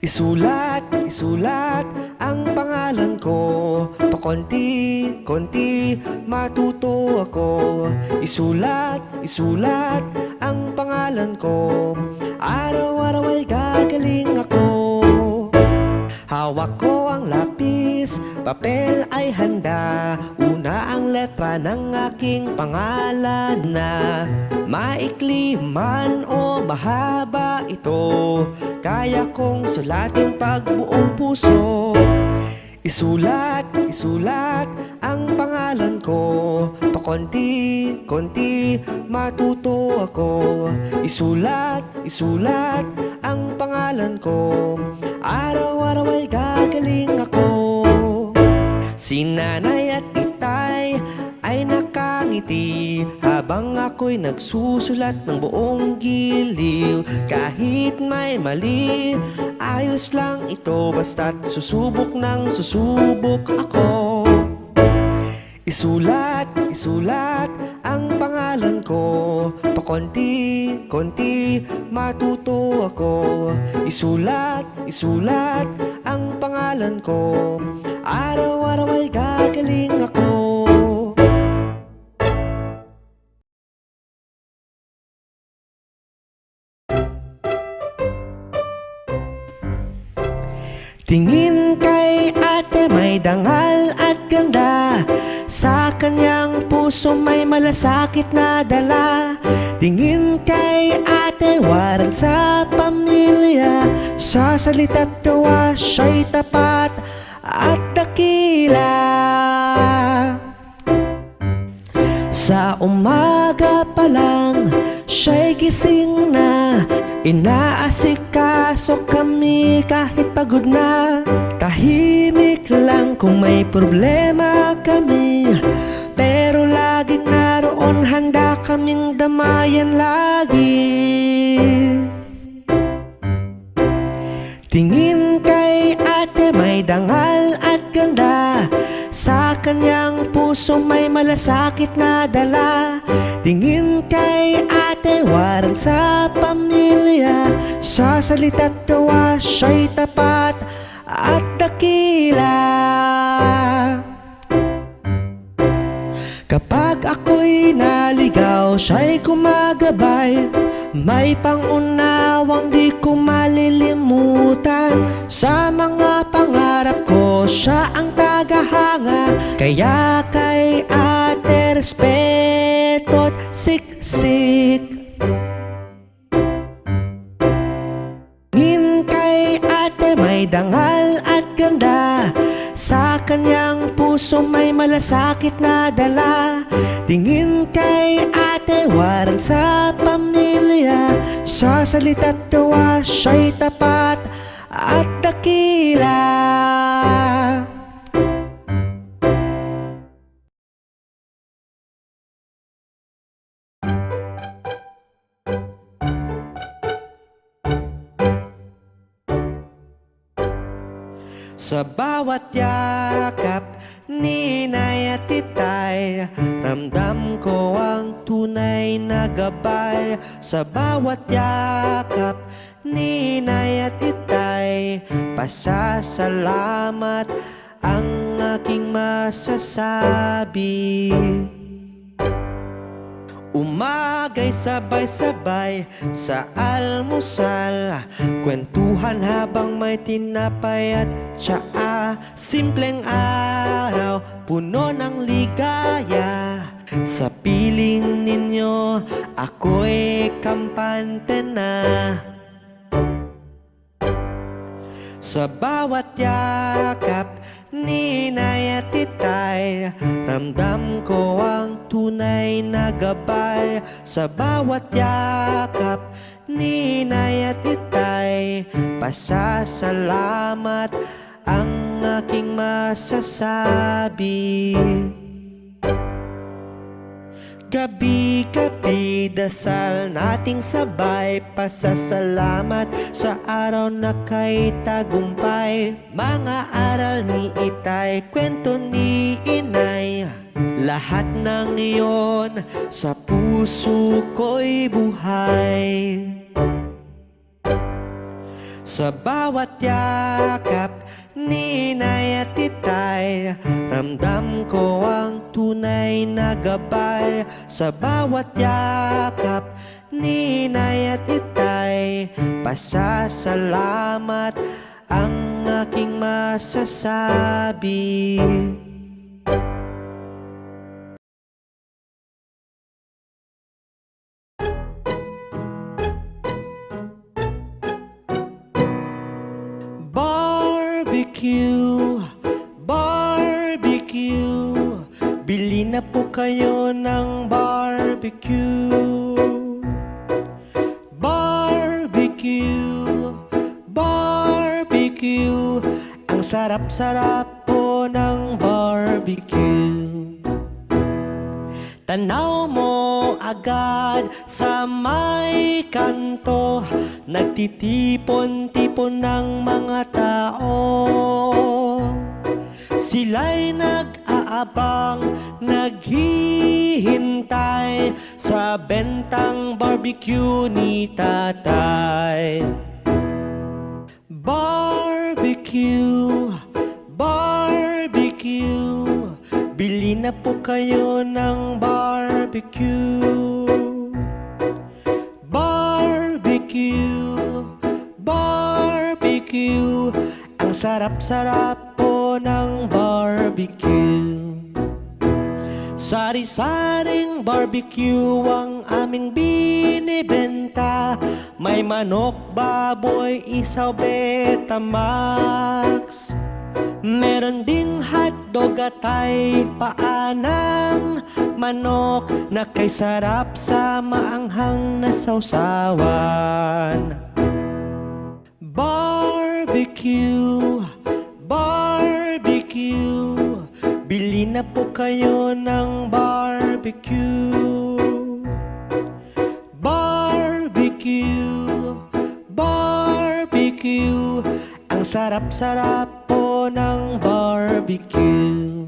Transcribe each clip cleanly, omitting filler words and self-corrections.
Isulat, isulat ang pangalan ko. Pakonti-konti matuto ako. Isulat, isulat ang pangalan ko. Araw-araw ay gagaling ako. Hawak ko ang lapis, papel ay handa. Una ang letra ng aking pangalan na maikli man o mahaba ito, kaya kong sulatin pag buong puso. Isulat, isulat ang pangalan ko. Pakonti-konti matuto ako. Isulat, isulat ang pangalan ko. Araw-araw ay gagaling ako. Si nanay at itay ay nakangiti habang ako'y nagsusulat ng buong giliw. Kahit may mali, ayos lang ito, basta't susubok ng susubok ako. Isulat, isulat ang pangalan ko. Pakonti-konti matuto ako. Isulat, isulat ang pangalan ko. Araw-araw ay gagaling ako. Tingin kay ate may dangal at ganda. Sa kanyang puso may malasakit na dala. Tingin kay ate waran sa pamilya. Sa salita't gawa siya'y tapat at dakila. Sa umaga pa lang siya'y gising na. Inaasikaso kami kahit pagod na. Tahimik lang kung may problema kami, pero laging naroon, handa kaming damayan lagi. Tingin kay ate may dangal at ganda. Sa kanyang puso may malasakit na dala. Tingin kay ate waran sa pamilya. Sa salita't gawa siya'y tapat at dakila. Kapag ako'y naligaw, siya'y kumagabay. May pangunawang di ko malilimutan. Sa mga pangarap ko, siya ang tagahanga. Kaya kay ate respeto't siksik. Tingin kay ate may dangal at ganda. Sa kanyang puso may malasakit na dala. Tingin kay ate waran sa pamilya. Sa salita't gawa siya'y tapat at dakila. Sa bawat yakap ni Nay at Itay, ramdam ko ang tunay na gabay. Sa bawat yakap ni Nay at Itay, pasasalamat ang aking masasabi. Umagay sabay-sabay sa almusal, kwentuhan habang may tinapay at tsaa. Simpleng araw, puno ng ligaya. Sa piling ninyo, ako'y kampante na. Sa bawat yakap ni Nay at Itay, ramdam ko ang tunay na gabay. Sa bawat yakap ni Nay at Itay, pasasalamat ang aking masasabi. Gabi-gabi dasal nating sabay, pasasalamat sa araw na kay tagumpay. Mga aral ni Itay, kwento ni Inay, lahat ng iyon sa puso ko'y buhay. Sa bawat yakap ni inay at itay, ramdam ko ang tunay na gabay. Sa bawat yakap ni inay at itay, pasasalamat ang aking masasabi. Barbecue, barbecue, bili na po kayo ng barbecue. Barbecue, barbecue, ang sarap-sarap po ng barbecue. Tanaw mo agad sa may kanto, nagtitipon-tipon ng mga tao. Sila'y nag-aabang, naghihintay sa bentang barbecue ni tatay. Barbecue, barbecue, bili na po kayo ng barbecue. Barbecue, barbecue, ang sarap-sarap po ng barbecue. Sari-saring barbecue ang aming binibenta. May manok, baboy, isaw, Betamax. Meron ding hotdog at ay paanang manok na kay sarap sa maanghang na sausawan. Barbecue, barbecue, bili na po kayo ng barbecue. Barbecue, barbecue, ang sarap-sarap po ng barbecue.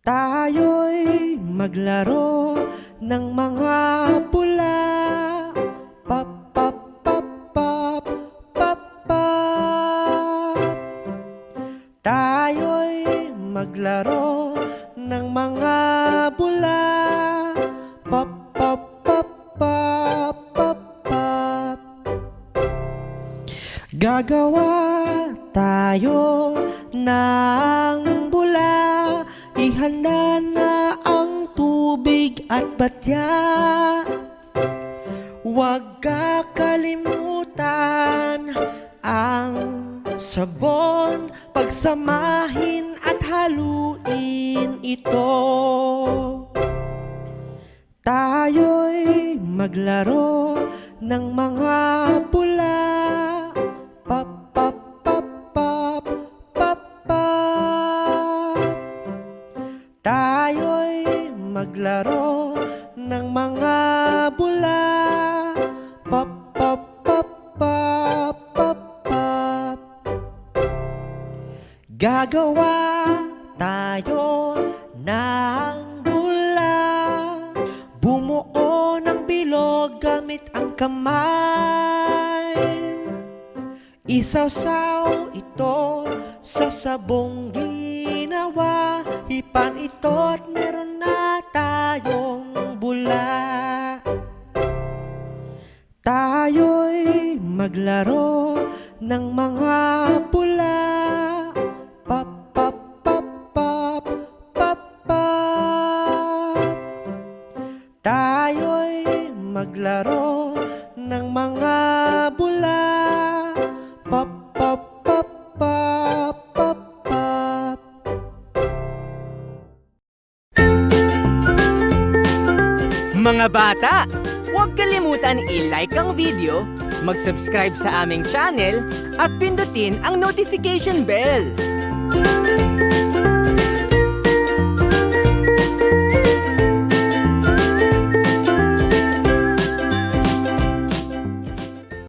Tayo'y maglaro ng mga pula. Pop, pop, pop, pop, pop, pop. Tayo'y maglaro ng mga bula. Pop, pop, pop, pop, pop, pop. Gagawa tayo ng bula. Ihanda na ang tubig at batya. Huwag kakalimutan ang sabon. Pagsamahin at haluin ito. Tayo'y maglaro ng mga pula. Pop, pop, pop, pop, pop, pop. Tayo'y maglaro ng mga bula. Pop, pop, pop, pop, pop, pop. Gagawa tayo ng bula. Bumuo ng bilog gamit ang kamay. Isawsaw ito sa sabong ginawa. Hipan ito at meron na tayong bula. Tayo'y maglaro ng mga pula. Pop, pop, pop, pop, pop, pop. Tayo'y maglaro ng mga bula. Pop, pop, pop, pop, pop, pop. Mga bata, huwag kalimutan i-like ang video, mag-subscribe sa aming channel, at pindutin ang notification bell.